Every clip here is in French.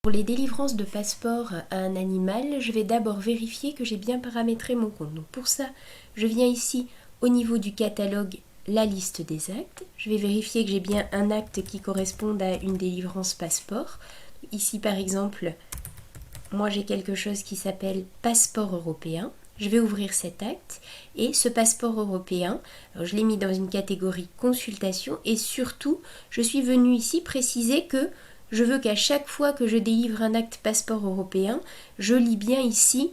Pour les délivrances de passeport à un animal, je vais d'abord vérifier que j'ai bien paramétré mon compte. Donc pour ça, je viens ici au niveau du catalogue, la liste des actes. Je vais vérifier que j'ai bien un acte qui corresponde à une délivrance passeport. Ici par exemple, moi j'ai quelque chose qui s'appelle passeport européen. Je vais ouvrir cet acte et ce passeport européen, alors je l'ai mis dans une catégorie consultation et surtout je suis venue ici préciser que je veux qu'à chaque fois que je délivre un acte passeport européen, je lis bien ici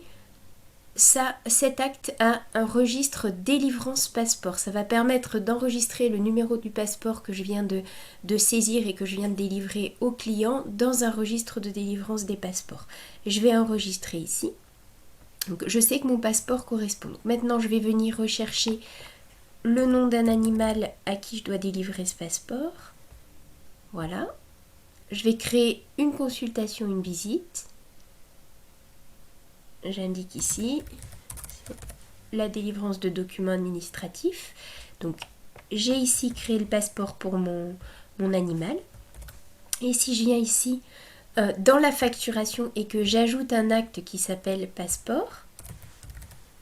cet acte a un registre délivrance passeport. Ça va permettre d'enregistrer le numéro du passeport que je viens de saisir et que je viens de délivrer au client dans un registre de délivrance des passeports. Je vais enregistrer ici. Donc, je sais que mon passeport correspond. Donc, maintenant, je vais venir rechercher le nom d'un animal à qui je dois délivrer ce passeport. Voilà. Je vais créer une consultation, une visite. J'indique ici la délivrance de documents administratifs. Donc, j'ai ici créé le passeport pour mon animal. Et si je viens ici dans la facturation et que j'ajoute un acte qui s'appelle passeport,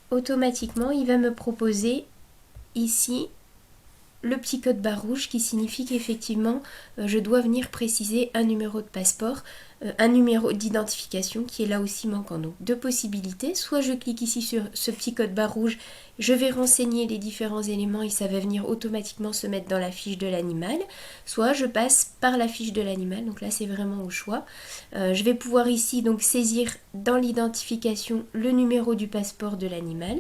automatiquement, il va me proposer ici le petit code barre rouge qui signifie qu'effectivement, je dois venir préciser un numéro de passeport, un numéro d'identification qui est là aussi manquant. Donc, deux possibilités. Soit je clique ici sur ce petit code barre rouge, je vais renseigner les différents éléments et ça va venir automatiquement se mettre dans la fiche de l'animal. Soit je passe par la fiche de l'animal. Donc là, c'est vraiment au choix. Je vais pouvoir ici donc saisir dans l'identification le numéro du passeport de l'animal.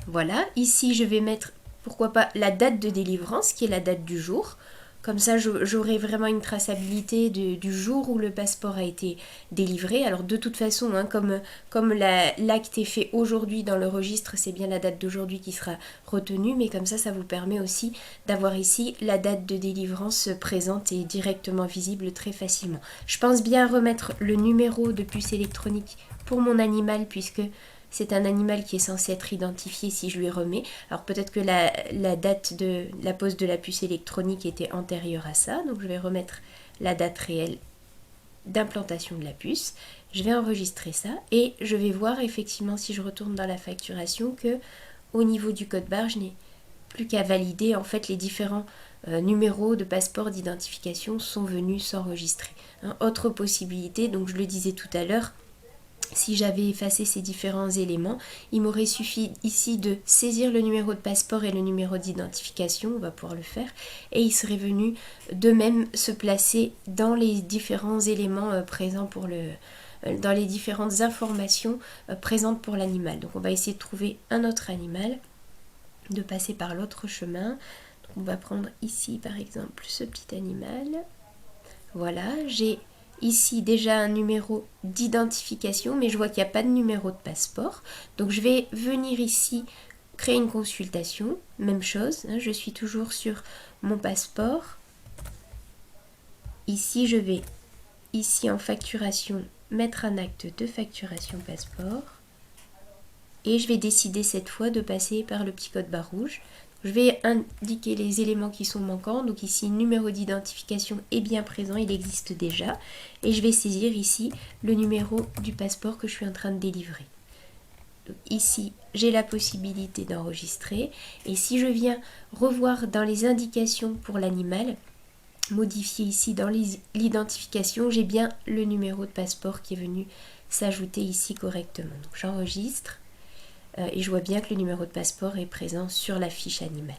Voilà, ici je vais mettre, pourquoi pas, la date de délivrance qui est la date du jour. Comme ça, j'aurai vraiment une traçabilité du jour où le passeport a été délivré. Alors de toute façon, hein, comme l'acte est fait aujourd'hui dans le registre, c'est bien la date d'aujourd'hui qui sera retenue. Mais comme ça vous permet aussi d'avoir ici la date de délivrance présente et directement visible très facilement. Je pense bien remettre le numéro de puce électronique pour mon animal puisque c'est un animal qui est censé être identifié si je lui remets. Alors peut-être que la date de la pose de la puce électronique était antérieure à ça. Donc je vais remettre la date réelle d'implantation de la puce. Je vais enregistrer ça et je vais voir effectivement si je retourne dans la facturation que au niveau du code barre, je n'ai plus qu'à valider. En fait, les différents numéros de passeport d'identification sont venus s'enregistrer. Autre possibilité, donc je le disais tout à l'heure, si j'avais effacé ces différents éléments, il m'aurait suffi ici de saisir le numéro de passeport et le numéro d'identification, on va pouvoir le faire, et il serait venu de même se placer dans les différents éléments présents pour dans les différentes informations présentes pour l'animal. Donc on va essayer de trouver un autre animal, de passer par l'autre chemin. Donc on va prendre ici par exemple ce petit animal. Voilà, j'ai ici déjà un numéro d'identification, mais je vois qu'il n'y a pas de numéro de passeport. Donc je vais venir ici créer une consultation, même chose, hein, je suis toujours sur mon passeport. Ici je vais, ici en facturation, mettre un acte de facturation passeport. Et je vais décider cette fois de passer par le petit code barre rouge. Je vais indiquer les éléments qui sont manquants. Donc ici, numéro d'identification est bien présent, il existe déjà. Et je vais saisir ici le numéro du passeport que je suis en train de délivrer. Donc ici, j'ai la possibilité d'enregistrer. Et si je viens revoir dans les indications pour l'animal, modifier ici dans l'identification, j'ai bien le numéro de passeport qui est venu s'ajouter ici correctement. Donc j'enregistre. Et je vois bien que le numéro de passeport est présent sur la fiche animale.